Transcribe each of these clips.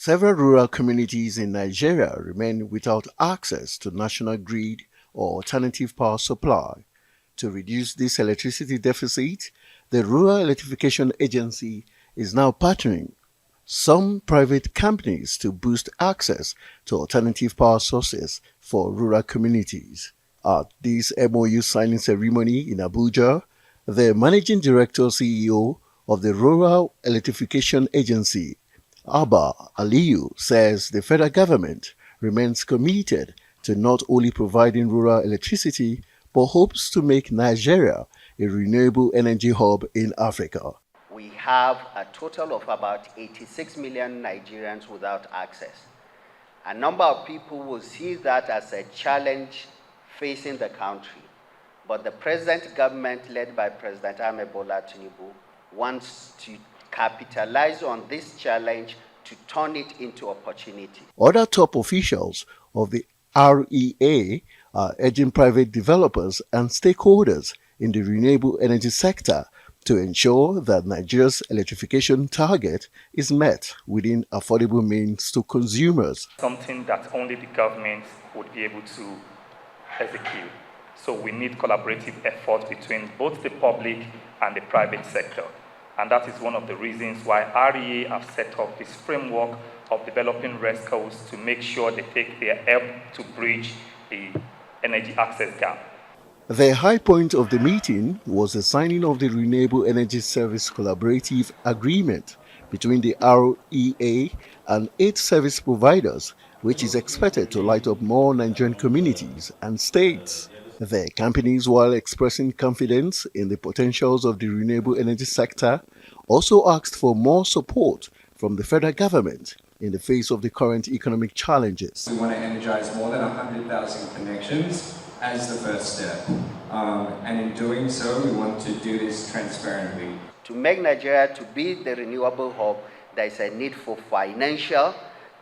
Several rural communities in Nigeria remain without access to national grid or alternative power supply. To reduce this electricity deficit, the Rural Electrification Agency is now partnering some private companies to boost access to alternative power sources for rural communities. At this MOU signing ceremony in Abuja, the Managing Director CEO of the Rural Electrification Agency, Abba Aliyu, says the federal government remains committed to not only providing rural electricity but hopes to make Nigeria a renewable energy hub in Africa. We have a total of about 86 million Nigerians without access. A number of people will see that as a challenge facing the country. But the present government, led by President Ahmed Bola Tinubu, wants to capitalize on this challenge to turn it into opportunity. Other top officials of the REA are urging private developers and stakeholders in the renewable energy sector to ensure that Nigeria's electrification target is met within affordable means to consumers. Something that only the government would be able to execute. So we need collaborative effort between both the public and the private sector. And that is one of the reasons why REA have set up this framework of developing RESCOs to make sure they take their help to bridge the energy access gap. The high point of the meeting was the signing of the Renewable Energy Service Collaborative Agreement between the REA and 8 service providers, which is expected to light up more Nigerian communities and states. The companies, while expressing confidence in the potentials of the renewable energy sector, also asked for more support from the federal government in the face of the current economic challenges. We want to energize more than 100,000 connections as the first step. And in doing so, we want to do this transparently. To make Nigeria to be the renewable hub, there is a need for financial,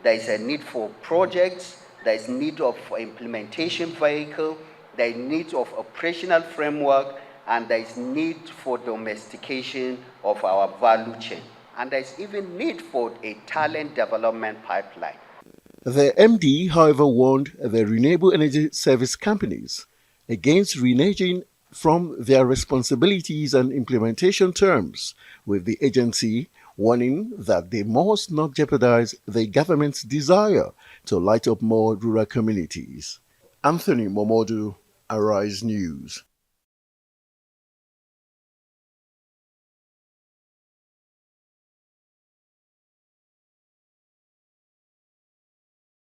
there is a need for projects, there is need of implementation vehicle, there is need of operational framework, and there is need for domestication of our value chain. And there is even need for a talent development pipeline. The MD, however, warned the renewable energy service companies against reneging from their responsibilities and implementation terms, with the agency warning that they must not jeopardize the government's desire to light up more rural communities. Anthony Momodu, Arise News.